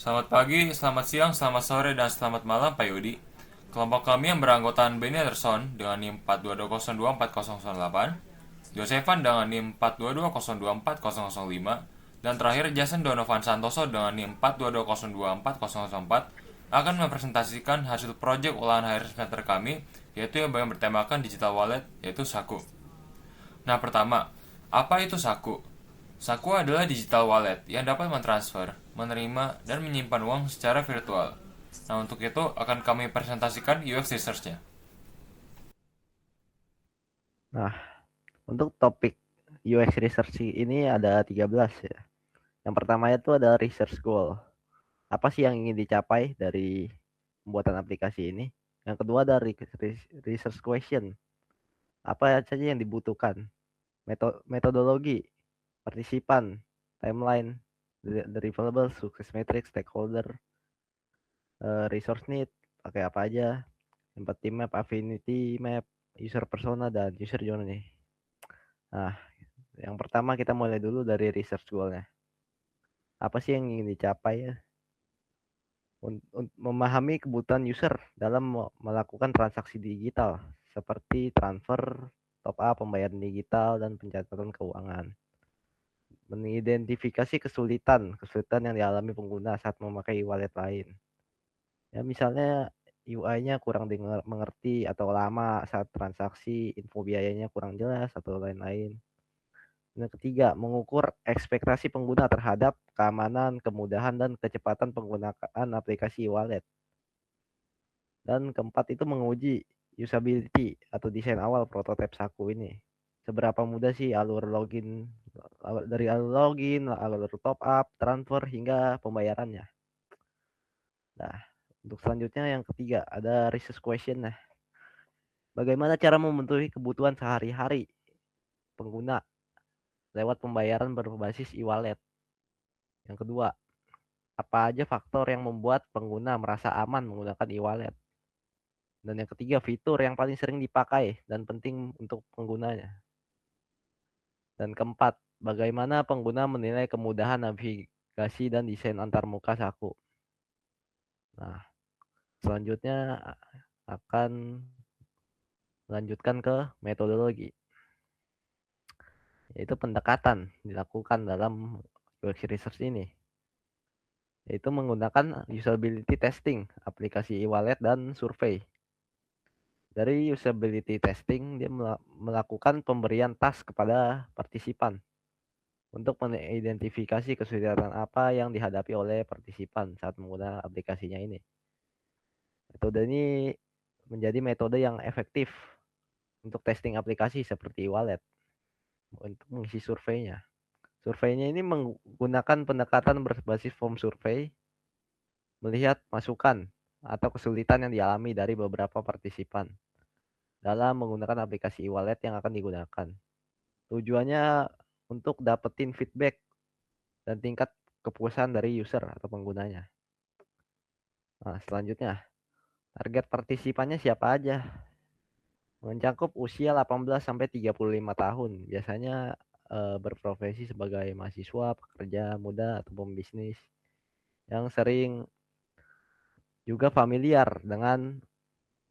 Selamat pagi, selamat siang, selamat sore, dan selamat malam Pak Yudi. Kelompok kami yang beranggotakan Benny Anderson dengan NIM 422024008, Josevan dengan NIM 422024005, dan terakhir Jason Donovan Santoso dengan NIM 422024004 akan mempresentasikan hasil proyek olahan air semester kami, yaitu yang bertemakan digital wallet, yaitu Saku. Nah, pertama, apa itu Saku? Saku adalah digital wallet yang dapat mentransfer, menerima, dan menyimpan uang secara virtual. Nah, untuk itu akan kami presentasikan UX Research-nya. Nah, untuk topik UX research ini ada 13 ya. Yang pertama itu ada research goal. Apa sih yang ingin dicapai dari pembuatan aplikasi ini? Yang kedua ada research question. Apa saja yang dibutuhkan? Metodologi, partisipan, timeline, deliverable, success matrix, stakeholder, resource need, pakai apa aja, empathy map, affinity map, user persona, dan user journey. Nah, yang pertama kita mulai dulu dari research goal-nya. Apa sih yang ingin dicapai ya? Untuk memahami kebutuhan user dalam melakukan transaksi digital seperti transfer, top up, pembayaran digital, dan pencatatan keuangan. Mengidentifikasi kesulitan yang dialami pengguna saat memakai e-wallet lain. Ya misalnya UI-nya kurang mengerti atau lama saat transaksi, info biayanya kurang jelas atau lain-lain. Yang ketiga, mengukur ekspektasi pengguna terhadap keamanan, kemudahan, dan kecepatan penggunaan aplikasi e-wallet. Dan keempat itu menguji usability atau desain awal prototipe Saku ini. Seberapa mudah sih dari alur login, alur top up, transfer hingga pembayarannya. Nah, untuk selanjutnya yang ketiga ada research question. Nah, bagaimana cara memenuhi kebutuhan sehari-hari pengguna lewat pembayaran berbasis e-wallet? Yang kedua, apa aja faktor yang membuat pengguna merasa aman menggunakan e-wallet? Dan yang ketiga, fitur yang paling sering dipakai dan penting untuk penggunanya. Dan keempat, bagaimana pengguna menilai kemudahan navigasi dan desain antarmuka Saku. Nah, selanjutnya akan melanjutkan ke metodologi, yaitu pendekatan dilakukan dalam UX research ini, yaitu menggunakan usability testing, aplikasi e-wallet, dan survei. Dari usability testing, dia melakukan pemberian task kepada partisipan untuk mengidentifikasi kesulitan apa yang dihadapi oleh partisipan saat menggunakan aplikasinya ini. Metode ini menjadi metode yang efektif untuk testing aplikasi seperti e-wallet untuk mengisi surveinya. Surveinya ini menggunakan pendekatan berbasis form survei, melihat masukan atau kesulitan yang dialami dari beberapa partisipan dalam menggunakan aplikasi e-wallet yang akan digunakan. Tujuannya untuk dapetin feedback dan tingkat kepuasan dari user atau penggunanya. Nah, selanjutnya, target partisipannya siapa aja? Mencakup usia 18 sampai 35 tahun. Biasanya berprofesi sebagai mahasiswa, pekerja muda, atau pembisnis yang sering juga familiar dengan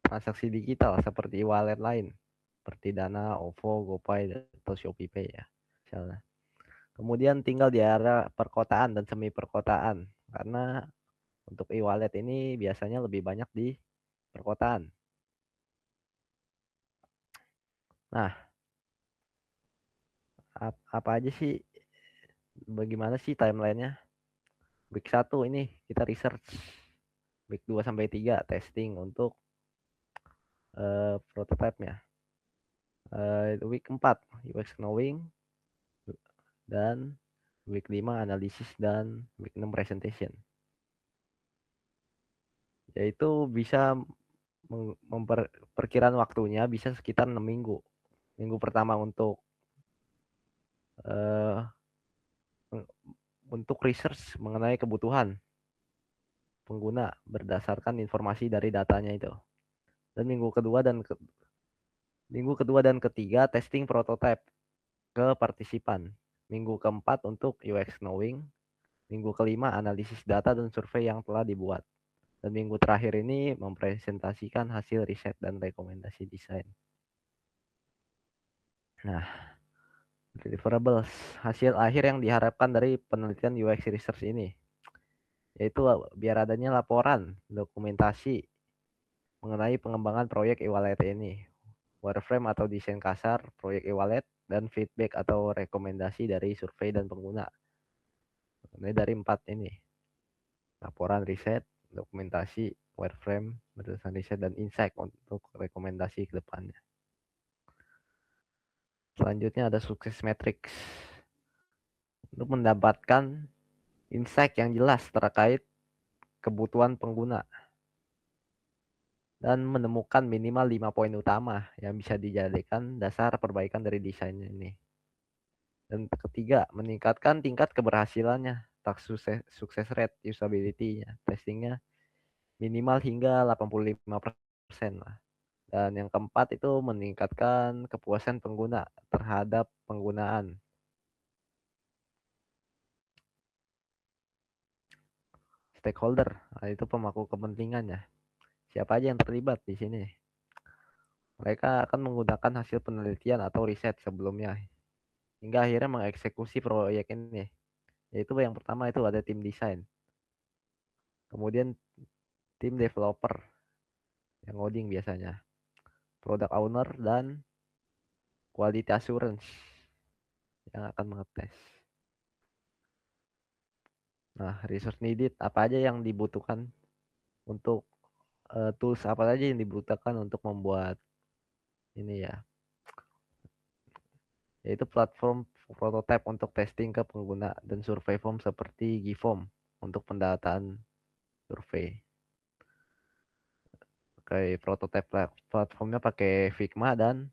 transaksi digital seperti e-wallet lain, seperti Dana, OVO, GoPay, atau ShopeePay ya. Misalnya. Kemudian tinggal di area perkotaan dan semi perkotaan, karena untuk e-wallet ini biasanya lebih banyak di perkotaan. Nah, apa aja sih, bagaimana sih timelinenya? Week 1 ini kita research, week 2 sampai 3 testing untuk prototipe-nya. Week 4 UX knowing, dan week 5 analisis, dan week 6 presentation. Yaitu bisa perkiraan waktunya bisa sekitar 6 minggu. Minggu pertama uh, untuk research mengenai kebutuhan pengguna berdasarkan informasi dari datanya itu. Dan minggu kedua dan ketiga testing prototipe ke partisipan. Minggu keempat untuk UX knowing, Minggu kelima analisis data dan survei yang telah dibuat. Dan minggu terakhir ini mempresentasikan hasil riset dan rekomendasi desain. Nah, deliverables, hasil akhir yang diharapkan dari penelitian UX research ini, yaitu biar adanya laporan, dokumentasi mengenai pengembangan proyek e-wallet ini, wireframe atau desain kasar proyek e-wallet, dan feedback atau rekomendasi dari survei dan pengguna. Ini dari 4 ini, laporan riset, dokumentasi, wireframe, berdasarkan riset, dan insight untuk rekomendasi ke depannya. Selanjutnya ada sukses matrix. Untuk mendapatkan insight yang jelas terkait kebutuhan pengguna dan menemukan minimal 5 poin utama yang bisa dijadikan dasar perbaikan dari desain ini. Dan ketiga, meningkatkan tingkat keberhasilannya, sukses rate, usability-nya, testingnya minimal hingga 85% lah. Dan yang keempat itu meningkatkan kepuasan pengguna terhadap penggunaan. Stakeholder, nah itu pemangku kepentingannya. Siapa aja yang terlibat di sini? Mereka akan menggunakan hasil penelitian atau riset sebelumnya hingga akhirnya mengeksekusi proyek ini. Yaitu yang pertama itu ada tim desain, kemudian tim developer yang ngoding biasanya, product owner, dan quality assurance yang akan mengetes. Nah, resource needed apa aja yang dibutuhkan untuk tools apa aja yang dibutuhkan untuk membuat ini ya, yaitu platform prototype untuk testing ke pengguna dan survei form seperti GForm untuk pendataan survei. Kayak prototype platformnya pakai Figma dan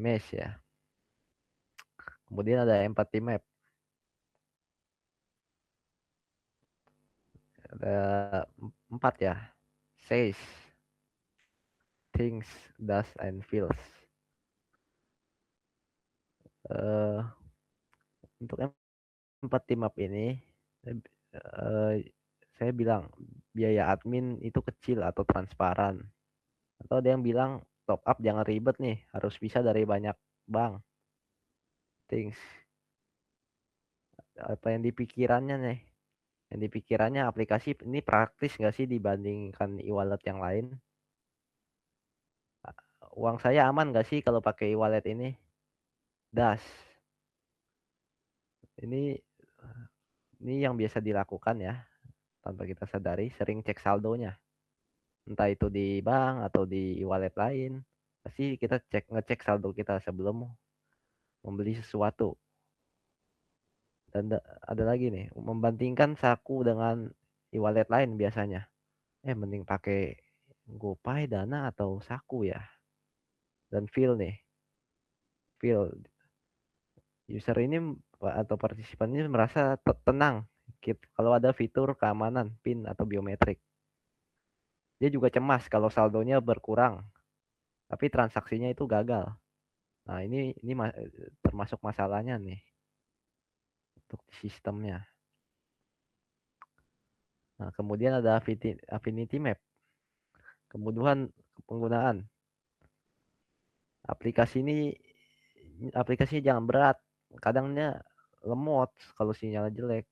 Mesh ya. Kemudian ada empathy map. Ada 4 ya. Says, thinks, does, and feels. Uh, untuk empathy map ini, uh, saya bilang biaya admin itu kecil atau transparan. Atau ada yang bilang top up jangan ribet nih, harus bisa dari banyak bank. Things, apa yang dipikirannya nih? Yang dipikirannya aplikasi ini praktis nggak sih dibandingkan e-wallet yang lain? Uang saya aman nggak sih kalau pakai e-wallet ini? Das. Ini yang biasa dilakukan ya, tanpa kita sadari, sering cek saldonya. Entah itu di bank atau di e-wallet lain. Pasti kita ngecek saldo kita sebelum membeli sesuatu. Dan ada lagi nih, membandingkan Saku dengan e-wallet lain biasanya. Mending pakai GoPay, Dana, atau Saku ya. Dan feel nih, feel user ini atau partisipan ini merasa tenang kalau ada fitur keamanan PIN atau biometrik. Dia juga cemas kalau saldonya berkurang, tapi transaksinya itu gagal. Nah, ini termasuk masalahnya nih untuk sistemnya. Nah, kemudian ada affinity map, kemudahan penggunaan. Aplikasinya jangan berat, kadangnya lemot kalau sinyalnya jelek.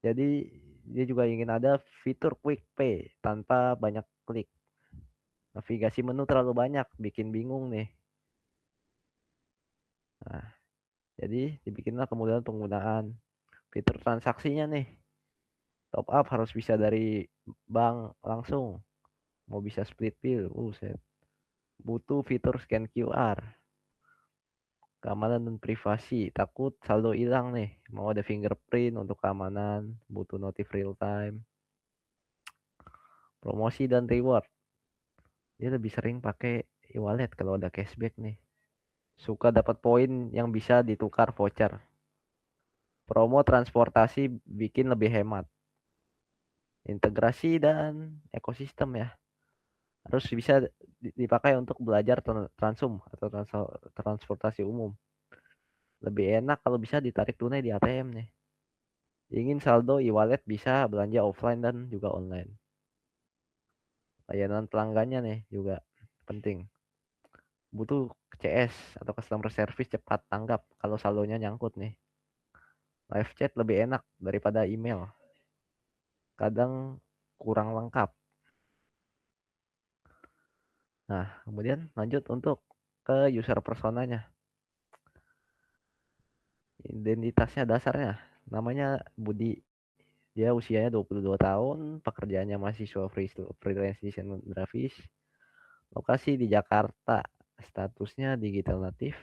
Jadi dia juga ingin ada fitur quick pay tanpa banyak klik. Navigasi menu terlalu banyak, bikin bingung nih. Nah, jadi dibikinlah kemudahan penggunaan. Fitur transaksinya nih, top up harus bisa dari bank langsung. Mau bisa split bill, set. Butuh fitur scan QR. Keamanan dan privasi, takut saldo hilang nih. Mau ada fingerprint untuk keamanan, butuh notif real time. Promosi dan reward. Dia lebih sering pakai e-wallet kalau ada cashback nih. Suka dapat poin yang bisa ditukar voucher. Promo transportasi bikin lebih hemat. Integrasi dan ekosistem ya. Harus bisa dipakai untuk belajar transum atau transportasi umum. Lebih enak kalau bisa ditarik tunai di ATM nih. Ingin saldo e-wallet bisa belanja offline dan juga online. Layanan pelanggannya nih juga penting. Butuh CS atau customer service cepat tanggap kalau saldonya nyangkut nih. Live chat lebih enak daripada email. Kadang kurang lengkap. Nah, kemudian lanjut untuk ke user personanya. Identitasnya dasarnya. Namanya Budi. Dia usianya 22 tahun, pekerjaannya mahasiswa freelance desain grafis. Lokasi di Jakarta. Statusnya digital natif.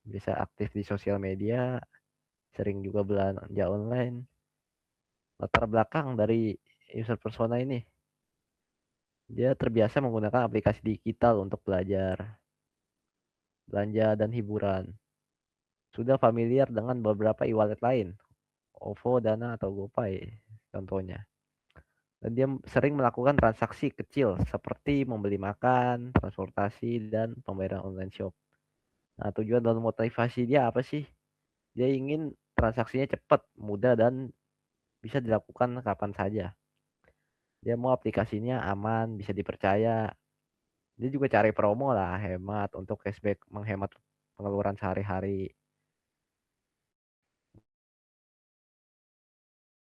Bisa aktif di sosial media. Sering juga belanja online. Latar belakang dari user persona ini. Dia terbiasa menggunakan aplikasi digital untuk belajar, belanja, dan hiburan. Sudah familiar dengan beberapa e-wallet lain, OVO, Dana, atau GoPay contohnya. Dan dia sering melakukan transaksi kecil seperti membeli makan, transportasi, dan pembayaran online shop. Nah, tujuan dan motivasi dia apa sih? Dia ingin transaksinya cepat, mudah, dan bisa dilakukan kapan saja. Dia mau aplikasinya aman, bisa dipercaya. Dia juga cari promo lah, hemat untuk cashback, menghemat pengeluaran sehari-hari.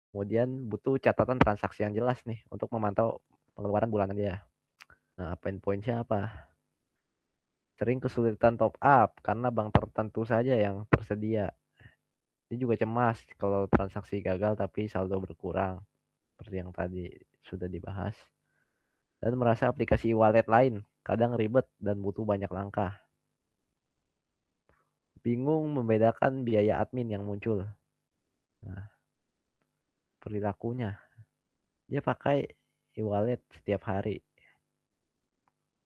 Kemudian butuh catatan transaksi yang jelas nih untuk memantau pengeluaran bulanan dia. Nah, pain pointnya apa? Sering kesulitan top up karena bank tertentu saja yang tersedia. Dia juga cemas kalau transaksi gagal tapi saldo berkurang, seperti yang tadi sudah dibahas. Dan merasa aplikasi e-wallet lain kadang ribet dan butuh banyak langkah. Bingung membedakan biaya admin yang muncul. Nah, perilakunya. Dia pakai e-wallet setiap hari.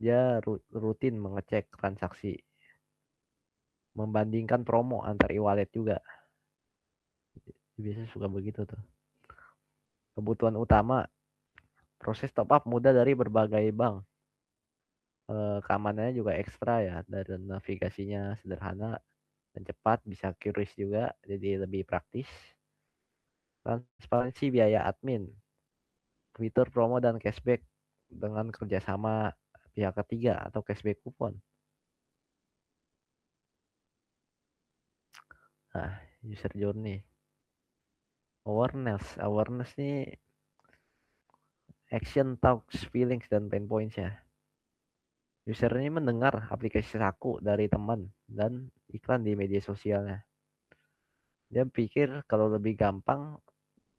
Dia rutin mengecek transaksi, membandingkan promo antar e-wallet juga. Biasanya suka begitu tuh. Kebutuhan utama, proses top up mudah dari berbagai bank. Keamanannya juga ekstra ya, dari navigasinya sederhana dan cepat, bisa QRIS juga, jadi lebih praktis. Transparansi biaya admin, fitur promo dan cashback dengan kerjasama pihak ketiga atau cashback kupon. Nah, user journey. Awareness nih action, talks, feelings, dan pain points ya. User ini mendengar aplikasi Saku dari teman dan iklan di media sosialnya. Dia pikir kalau lebih gampang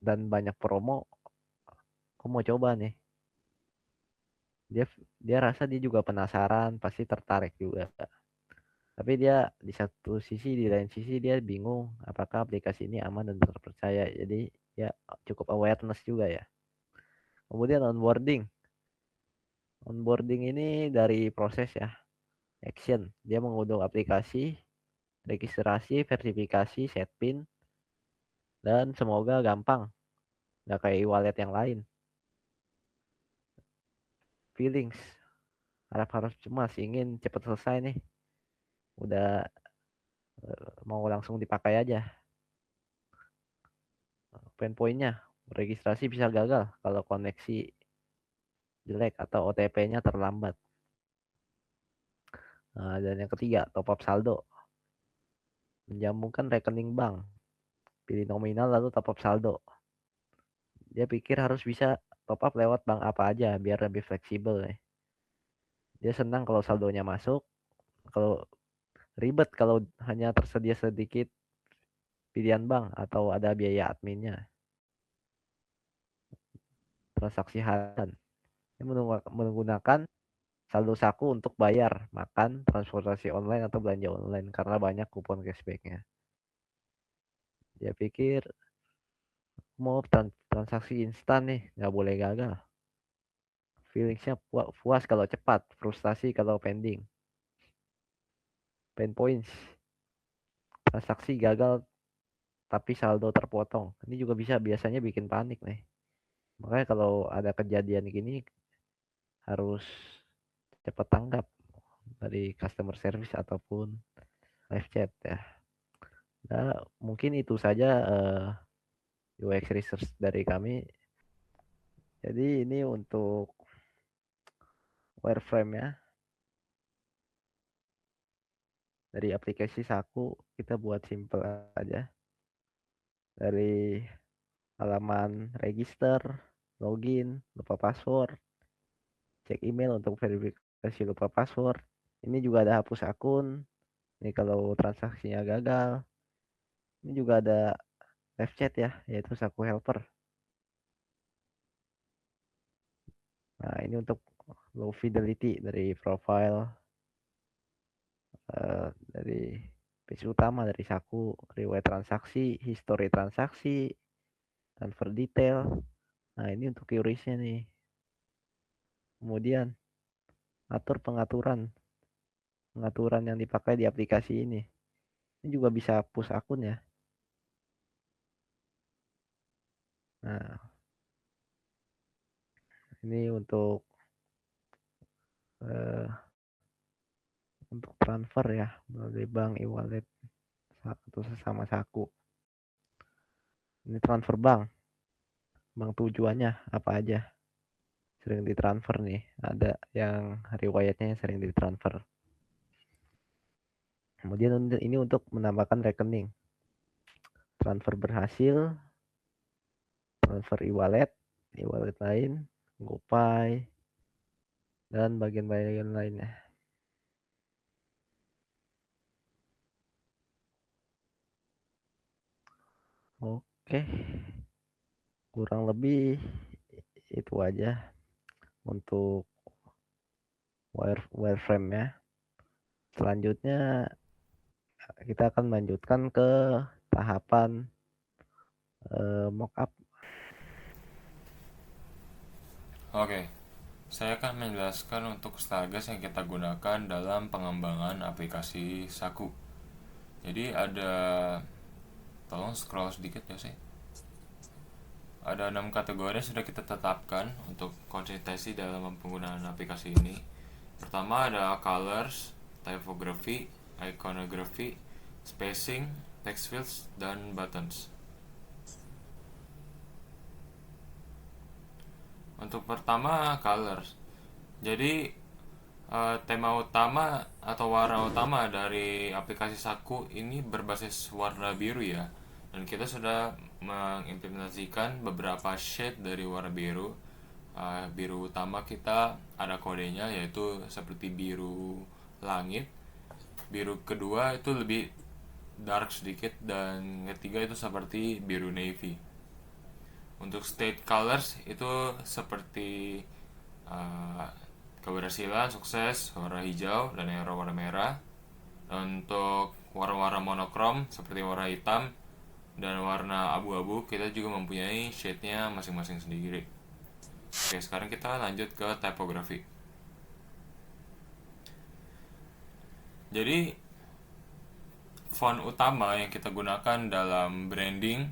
dan banyak promo, aku mau coba nih. Dia dia rasa dia juga penasaran, pasti tertarik juga. Tapi dia di satu sisi, di lain sisi dia bingung apakah aplikasi ini aman dan terpercaya. Jadi ya cukup awareness juga ya. Kemudian onboarding. Onboarding ini dari proses ya, action. Dia mengunduh aplikasi, registrasi, verifikasi, set pin, dan semoga gampang. Nggak kayak e-wallet yang lain. Feelings. Harap-harap cemas, ingin cepat selesai nih. Udah mau langsung dipakai aja. Pain pointnya, registrasi bisa gagal kalau koneksi jelek atau OTP-nya terlambat. Nah, dan yang ketiga, top up saldo. Menjambungkan rekening bank. Pilih nominal lalu top up saldo. Dia pikir harus bisa top up lewat bank apa aja biar lebih fleksibel ya. Dia senang kalau saldonya masuk. Kalau ribet kalau hanya tersedia sedikit pilihan bank atau ada biaya adminnya. Transaksi harian. Dia menggunakan saldo Saku untuk bayar, makan, transportasi online atau belanja online karena banyak kupon cashbacknya. Dia pikir mau transaksi instan nih, nggak boleh gagal. Feelingsnya puas kalau cepat, frustasi kalau pending. Pain points, transaksi gagal tapi saldo terpotong. Ini juga biasanya bikin panik nih. Makanya kalau ada kejadian gini harus cepat tanggap dari customer service ataupun live chat ya. Nah, mungkin itu saja UX research dari kami. Jadi ini untuk wireframe ya. Dari aplikasi Saku kita buat simple aja. Dari halaman register, login, lupa password, cek email untuk verifikasi lupa password. Ini juga ada hapus akun. Ini kalau transaksinya gagal. Ini juga ada live chat ya, yaitu Saku Helper. Nah, ini untuk low fidelity dari profile dari page utama dari Saku, riwayat transaksi, history transaksi, transfer detail. Nah, ini untuk QRIS-nya nih. Kemudian atur pengaturan yang dipakai di aplikasi ini. Ini juga bisa push akun ya. Nah, ini eh, untuk transfer ya melalui bank e-wallet atau sesama Saku. Ini transfer bank tujuannya apa aja sering ditransfer nih. Ada yang riwayatnya yang sering ditransfer. Kemudian ini untuk menambahkan rekening. Transfer berhasil, transfer e-wallet lain, GoPay, dan bagian-bagian lainnya. Oke, kurang lebih itu aja untuk wireframe ya. Selanjutnya kita akan lanjutkan ke tahapan mockup. Oke, saya akan menjelaskan untuk Stargaze yang kita gunakan dalam pengembangan aplikasi Saku. Jadi ada, tolong scroll sedikit ya sih. Ada 6 kategori yang sudah kita tetapkan untuk konsistensi dalam penggunaan aplikasi ini. Pertama ada colors, typography, iconography, spacing, text fields, dan buttons. Untuk pertama colors. Jadi tema utama atau warna utama dari aplikasi Saku ini berbasis warna biru ya. Dan kita sudah mengimplementasikan beberapa shade dari warna biru. Biru utama kita ada kodenya yaitu seperti biru langit. Biru kedua itu lebih dark sedikit dan ketiga itu seperti biru navy. Untuk state colors itu seperti uh, keberhasilan, sukses, warna hijau dan arrow warna merah. Dan untuk warna-warna monokrom seperti warna hitam dan warna abu-abu kita juga mempunyai shade-nya masing-masing sendiri. Oke, sekarang kita lanjut ke typography. Jadi font utama yang kita gunakan dalam branding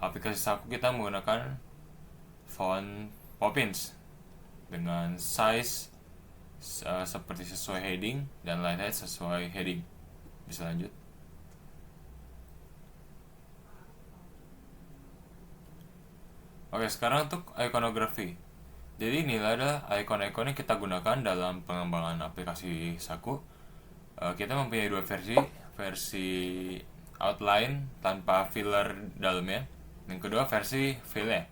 aplikasi Saku, kita menggunakan font Poppins dengan size seperti sesuai heading dan line height sesuai heading. Bisa lanjut. Oke, sekarang untuk iconography. Jadi inilah adalah icon-icon yang kita gunakan dalam pengembangan aplikasi Saku. Kita mempunyai dua versi outline tanpa filler dalamnya. Yang kedua versi filler.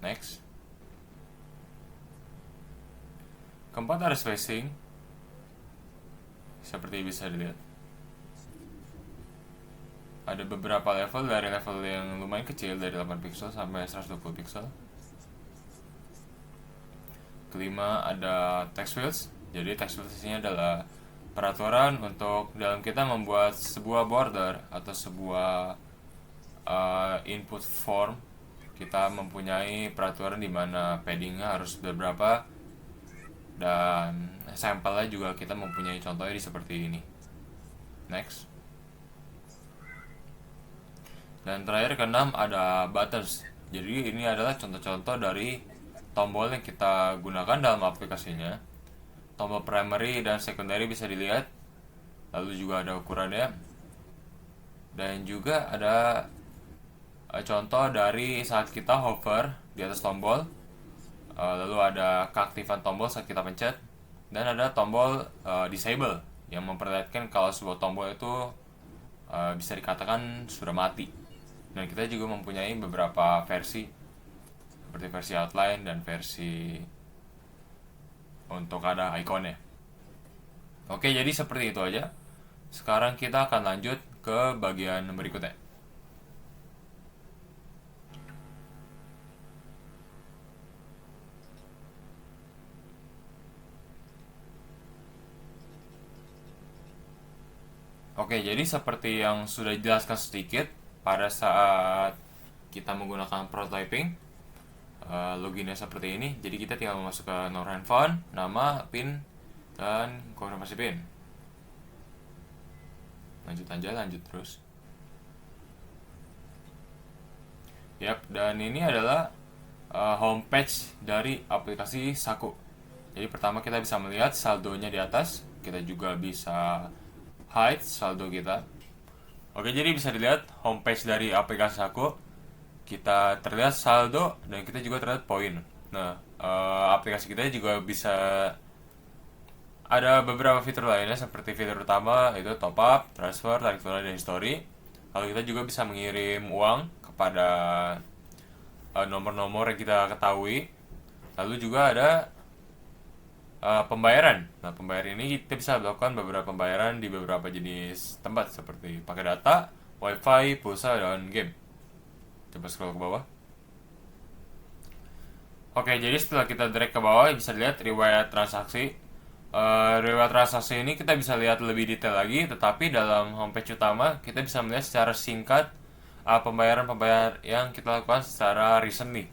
Next. Keempat ada spacing. Seperti bisa dilihat. Ada beberapa level, dari level yang lumayan kecil dari 8 pixel sampai 120 pixel. Kelima ada text fields. Jadi text fields ini adalah peraturan untuk dalam kita membuat sebuah border atau sebuah input form. Kita mempunyai peraturan di mana paddingnya harus berapa, dan sampelnya juga kita mempunyai contohnya di seperti ini. Next. Dan terakhir keenam ada buttons. Jadi ini adalah contoh-contoh dari tombol yang kita gunakan dalam aplikasinya. Tombol primary dan secondary bisa dilihat. Lalu juga ada ukurannya. Dan juga ada contoh dari saat kita hover di atas tombol, lalu ada keaktifan tombol saat kita pencet, dan ada tombol disable yang memperlihatkan kalau sebuah tombol itu bisa dikatakan sudah mati. Dan kita juga mempunyai beberapa versi, seperti versi outline dan versi untuk ada ikonnya. Oke, jadi seperti itu aja. Sekarang kita akan lanjut ke bagian berikutnya. Oke, jadi seperti yang sudah dijelaskan sedikit, pada saat kita menggunakan prototyping, loginnya seperti ini. Jadi kita tinggal masuk ke nomor handphone, nama, PIN, dan konfirmasi PIN. Lanjut aja, lanjut terus. Yap, dan ini adalah homepage dari aplikasi Saku. Jadi pertama kita bisa melihat saldonya di atas, kita juga bisa hide saldo kita. Oke, jadi bisa dilihat homepage dari aplikasi Saku. Kita terlihat saldo dan kita juga terlihat poin. Nah, aplikasi kita juga bisa ada beberapa fitur lainnya seperti fitur utama itu top up, transfer, tarik tunai, dan history. Lalu kita juga bisa mengirim uang kepada nomor-nomor yang kita ketahui. Lalu juga ada pembayaran. Nah, pembayaran ini kita bisa melakukan beberapa pembayaran di beberapa jenis tempat seperti pakai data, wifi, pulsa, dan game. Coba scroll ke bawah. Oke, jadi setelah kita drag ke bawah bisa dilihat riwayat transaksi. Riwayat transaksi ini kita bisa lihat lebih detail lagi, tetapi dalam homepage utama kita bisa melihat secara singkat pembayaran-pembayaran yang kita lakukan secara recently.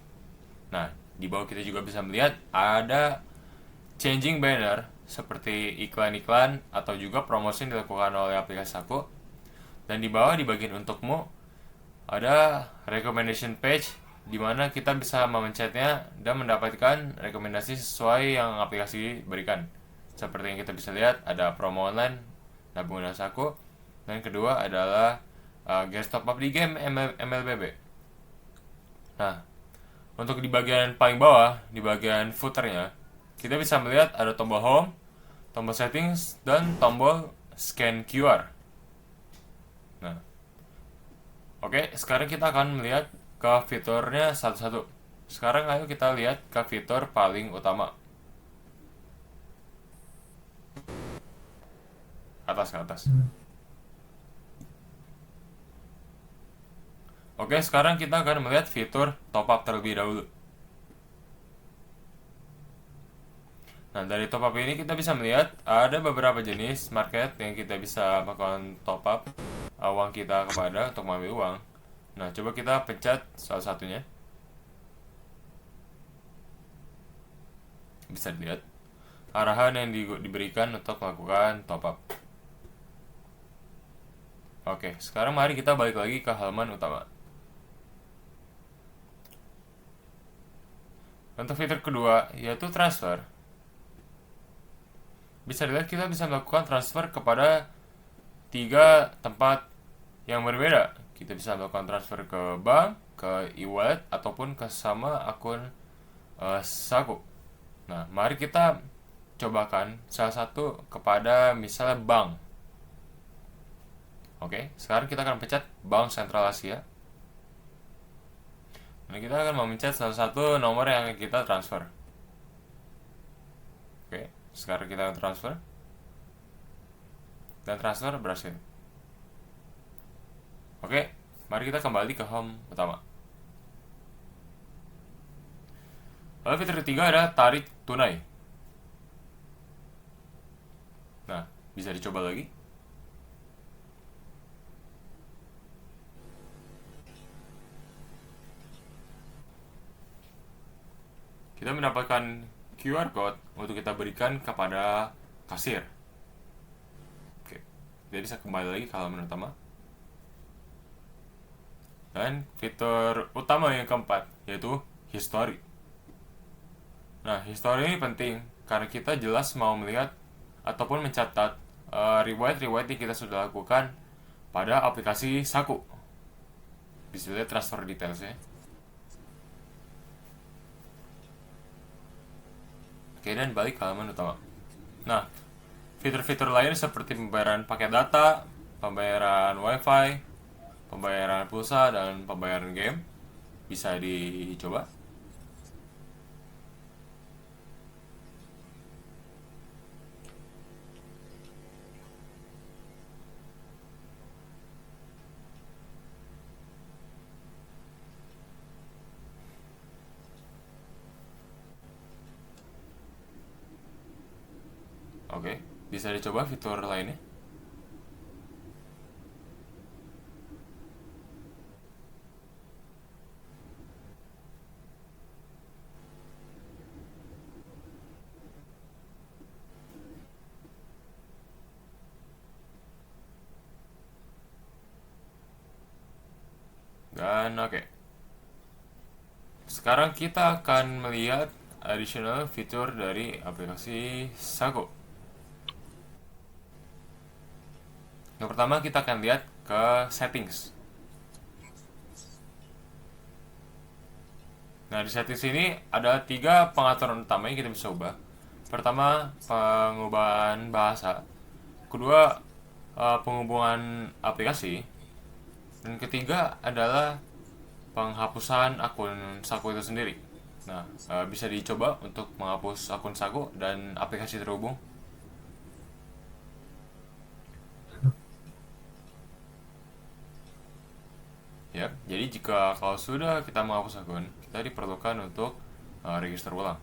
Nah, di bawah kita juga bisa melihat ada changing banner seperti iklan-iklan atau juga promosi yang dilakukan oleh aplikasi Saku. Dan di bawah di bagian untukmu ada recommendation page di mana kita bisa memencetnya dan mendapatkan rekomendasi sesuai yang aplikasi berikan. Seperti yang kita bisa lihat ada promo online nabung dengan Saku, dan kedua adalah guest top up di game MLBB. Nah, untuk di bagian paling bawah, di bagian footernya, kita bisa melihat ada tombol home, tombol settings, dan tombol scan QR. Nah, oke, sekarang kita akan melihat ke fiturnya satu-satu. Sekarang ayo kita lihat ke fitur paling utama. Atas ke atas. Oke, sekarang kita akan melihat fitur top up terlebih dahulu. Nah, dari top up ini kita bisa melihat ada beberapa jenis market yang kita bisa melakukan top up uang kita kepada untuk mengambil uang. Nah, coba kita pencet salah satunya. Bisa dilihat arahan yang diberikan untuk melakukan top up. Oke, sekarang mari kita balik lagi ke halaman utama. Untuk fitur kedua, yaitu transfer. Bisa dilihat kita bisa melakukan transfer kepada 3 tempat yang berbeda. Kita bisa melakukan transfer ke bank, ke e-wallet, ataupun ke sama akun Saku. Nah, mari kita cobakan salah satu kepada misalnya bank. Oke, sekarang kita akan pencet Bank Sentral Asia. Nah, kita akan memencet salah satu nomor yang kita transfer. Oke, sekarang kita akan transfer. Dan transfer berhasil. Oke, mari kita kembali ke home utama. Lalu fitur ketiga ada tarik tunai. Nah, bisa dicoba lagi. Kita mendapatkan QR code untuk kita berikan kepada kasir. Oke, jadi bisa kembali lagi ke halaman utama. Dan fitur utama yang keempat, yaitu history. Nah, history ini penting karena kita jelas mau melihat ataupun mencatat riwayat-riwayat yang kita sudah lakukan pada aplikasi Saku. Bisa lihat transfer detailsnya. Oke, dan balik ke halaman utama. Nah, fitur-fitur lain seperti pembayaran paket data, pembayaran wifi, pembayaran pulsa, dan pembayaran game bisa dicoba. Oke, bisa dicoba fitur lainnya. Dan oke, sekarang kita akan melihat additional fitur dari aplikasi Sago. Yang pertama kita akan lihat ke settings. Nah, di settings ini ada 3 pengaturan utama yang kita bisa ubah. Pertama, pengubahan bahasa. Kedua, penghubungan aplikasi. Dan ketiga adalah penghapusan akun Saku itu sendiri. Nah, bisa dicoba untuk menghapus akun Saku dan aplikasi terhubung. Ya, jadi jika kalau sudah kita menghapus akun, kita diperlukan untuk register ulang.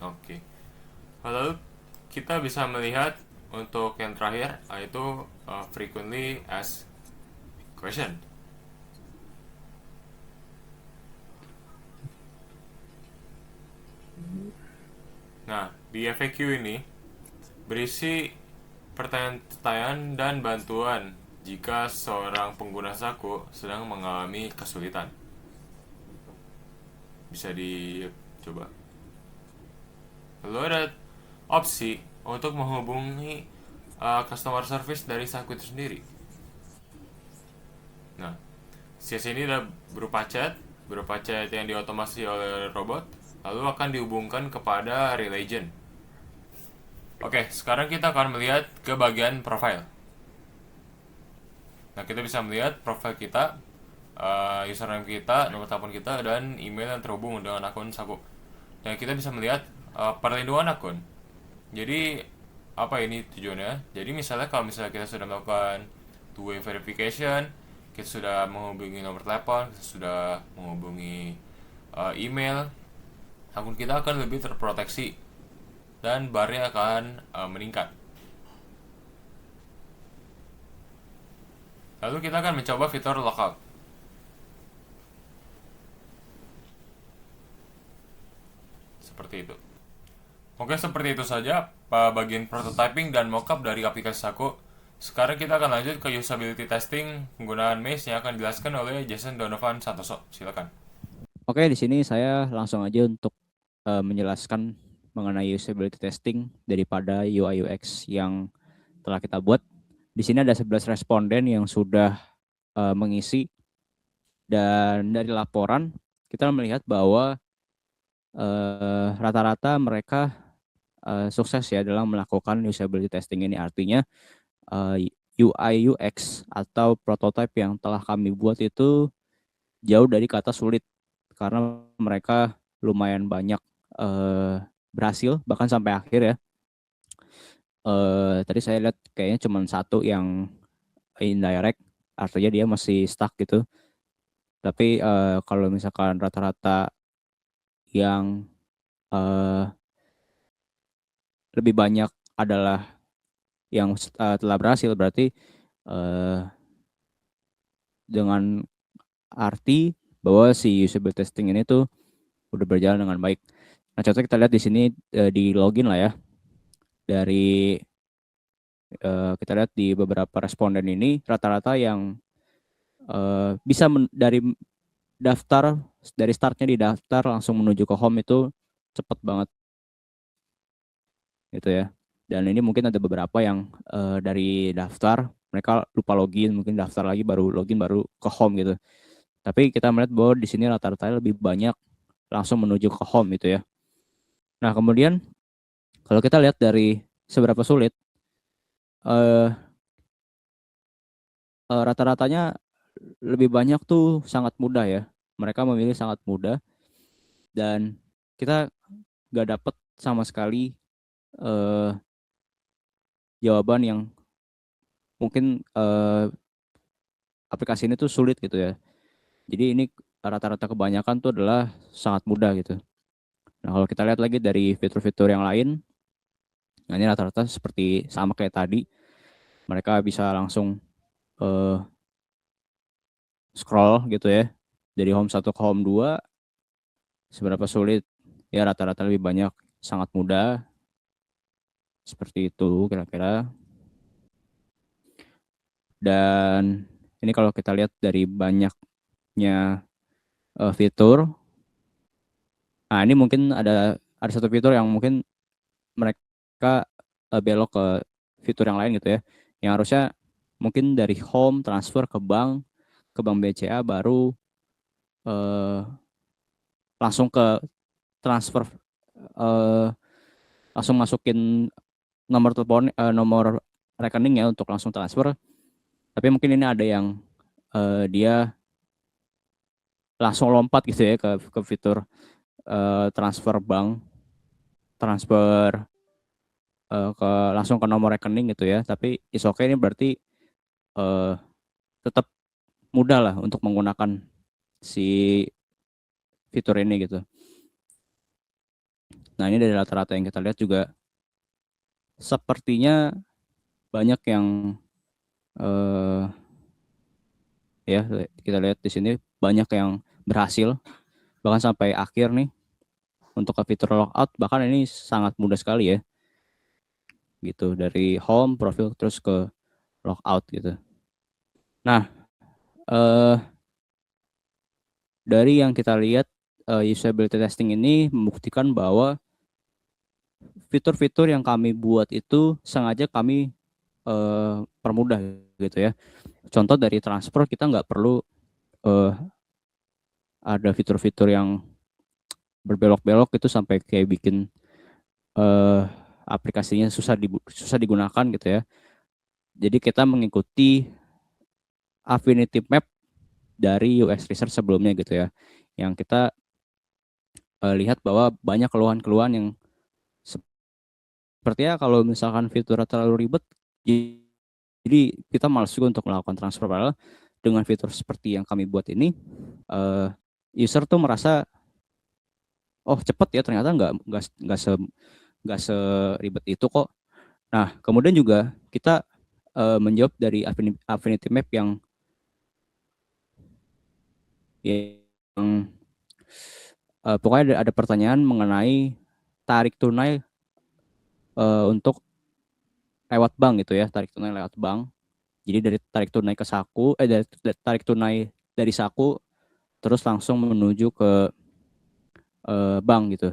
Oke. Lalu kita bisa melihat untuk yang terakhir yaitu frequently asked question. Nah, di FAQ ini berisi pertanyaan-pertanyaan dan bantuan jika seorang pengguna Saku sedang mengalami kesulitan. Bisa dicoba. Lalu ada opsi untuk menghubungi customer service dari Saku itu sendiri. Nah, sesi ini udah berupa chat yang diotomasi oleh robot, lalu akan dihubungkan kepada relay agent. Oke, sekarang kita akan melihat ke bagian profile. Nah, kita bisa melihat profile kita, username kita, nomor telepon kita, dan email yang terhubung dengan akun Saku. Dan kita bisa melihat perlindungan akun. Jadi, apa ini tujuannya? Jadi, misalnya kalau misalnya kita sudah melakukan two-way verification, kita sudah menghubungi nomor telepon, kita sudah menghubungi email, akun kita akan lebih terproteksi dan barnya akan meningkat. Lalu kita akan mencoba fitur lockout. Seperti itu. Oke, seperti itu saja bagian prototyping dan mockup dari aplikasi Saku. Sekarang kita akan lanjut ke usability testing penggunaan Maze yang akan dijelaskan oleh Jason Donovan Santoso. Silakan. Oke, di sini saya langsung aja untuk menjelaskan mengenai usability testing daripada UI UX yang telah kita buat. Di sini ada 11 responden yang sudah mengisi, dan dari laporan kita melihat bahwa rata-rata mereka sukses ya dalam melakukan usability testing ini. Artinya UI UX atau prototype yang telah kami buat itu jauh dari kata sulit, karena mereka lumayan banyak berhasil bahkan sampai akhir ya. Tadi saya lihat kayaknya cuma satu yang indirect, artinya dia masih stuck gitu. Tapi kalau misalkan rata-rata yang lebih banyak adalah yang telah berhasil, berarti dengan arti bahwa si usability testing ini tuh udah berjalan dengan baik. Nah, contohnya kita lihat di sini di login lah ya. Dari kita lihat di beberapa responden ini rata-rata yang bisa dari daftar dari startnya di daftar langsung menuju ke home itu cepet banget gitu ya. Dan ini mungkin ada beberapa yang dari daftar mereka lupa login, mungkin daftar lagi baru login baru ke home gitu. Tapi kita melihat bahwa di sini rata-rata lebih banyak langsung menuju ke home gitu ya. Nah, kemudian kalau kita lihat dari seberapa sulit, eh, rata-ratanya lebih banyak tuh sangat mudah ya. Mereka memilih sangat mudah dan kita nggak dapet sama sekali eh, jawaban yang mungkin aplikasi ini tuh sulit gitu ya. Jadi ini rata-rata kebanyakan tuh adalah sangat mudah gitu. Nah, kalau kita lihat lagi dari fitur-fitur yang lain, nah ini rata-rata seperti sama kayak tadi, mereka bisa langsung eh, scroll gitu ya. Dari home 1 ke home 2, seberapa sulit? Ya rata-rata lebih banyak sangat mudah. Seperti itu kira-kira. Dan ini kalau kita lihat dari banyaknya fitur, nah ini mungkin ada satu fitur yang mungkin mereka belok ke fitur yang lain gitu ya. Yang harusnya mungkin dari home transfer ke bank BCA baru eh, langsung ke transfer eh, langsung masukin nomor telepon nomor rekening ya untuk langsung transfer. Tapi mungkin ini ada yang dia langsung lompat gitu ya ke fitur transfer bank, transfer ke langsung ke nomor rekening gitu ya. Tapi is okay ini berarti eh, tetap mudah lah untuk menggunakan si fitur ini gitu. Nah ini dari rata-rata yang kita lihat juga sepertinya banyak yang eh, ya kita lihat di sini banyak yang berhasil bahkan sampai akhir nih untuk ke fitur logout bahkan ini sangat mudah sekali ya gitu dari home profil terus ke logout gitu. Nah dari yang kita lihat usability testing ini membuktikan bahwa fitur-fitur yang kami buat itu sengaja kami permudah gitu ya. Contoh dari transfer kita nggak perlu uh, ada fitur-fitur yang berbelok-belok itu sampai kayak bikin uh, aplikasinya susah digunakan gitu ya. Jadi kita mengikuti affinity map dari UX research sebelumnya gitu ya. Yang kita lihat bahwa banyak keluhan-keluhan yang sepertinya kalau misalkan fiturnya terlalu ribet, jadi kita malas juga untuk melakukan transfer. Padahal dengan fitur seperti yang kami buat ini, user tuh merasa oh cepet ya ternyata nggak seribet itu kok. Nah kemudian juga kita menjawab dari affinity map yang pokoknya ada pertanyaan mengenai tarik tunai untuk lewat bank gitu ya, tarik tunai lewat bank. Jadi dari tarik tunai ke saku, dari tarik tunai dari saku terus langsung menuju ke bank gitu.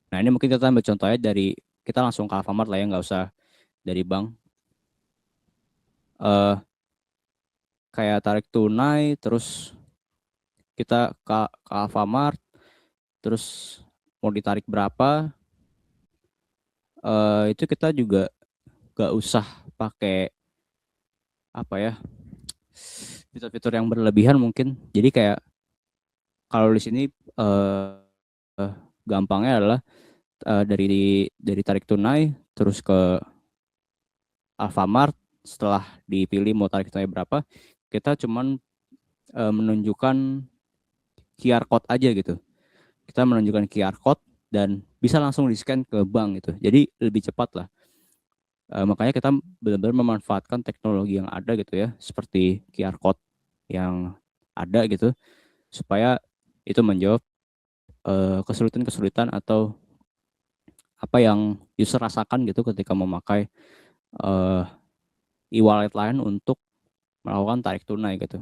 Nah ini mungkin kita ambil contohnya dari kita langsung ke Alfamart lah ya, nggak usah dari bank. Kayak tarik tunai, terus kita ke Alfamart, terus mau ditarik berapa, itu kita juga nggak usah pakai apa ya fitur-fitur yang berlebihan mungkin. Jadi kayak kalau di sini gampangnya adalah dari tarik tunai terus ke Alfamart, setelah dipilih mau tarik tunai berapa, kita cuman menunjukkan QR code aja gitu. Kita menunjukkan QR code dan bisa langsung di-scan ke bank gitu. Jadi lebih cepat lah. Makanya kita benar-benar memanfaatkan teknologi yang ada gitu ya, seperti QR code yang ada gitu, supaya itu menjawab kesulitan-kesulitan atau apa yang user rasakan gitu ketika memakai e-wallet lain untuk melakukan tarik tunai gitu.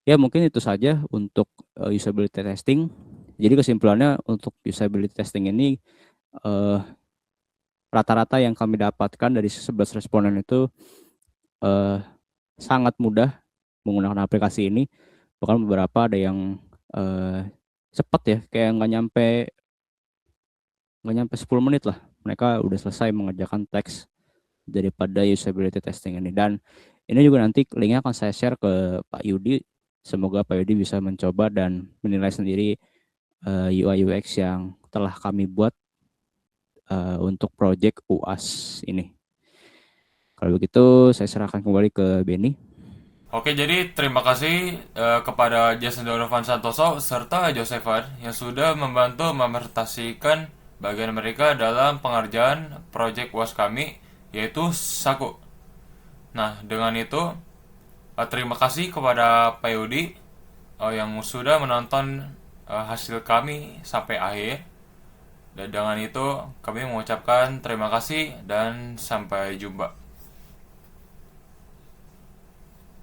Ya mungkin itu saja untuk usability testing. Jadi kesimpulannya untuk usability testing ini eh, rata-rata yang kami dapatkan dari 11 responden itu eh, sangat mudah menggunakan aplikasi ini. Bahkan beberapa ada yang cepat ya, kayak nggak nyampe 10 menit lah. Mereka udah selesai mengerjakan teks daripada usability testing ini. Dan ini juga nanti linknya akan saya share ke Pak Yudi. Semoga Pak Yudi bisa mencoba dan menilai sendiri UI UX yang telah kami buat untuk project UAS ini. Kalau begitu saya serahkan kembali ke Benny. Oke, jadi terima kasih kepada Jason Donovan Santoso serta Josephan yang sudah membantu mepresentasikan bagian mereka dalam pengerjaan proyek UAS kami, yaitu Saku. Nah, dengan itu, terima kasih kepada Pak Yudi yang sudah menonton hasil kami sampai akhir. Dan dengan itu, kami mengucapkan terima kasih dan sampai jumpa.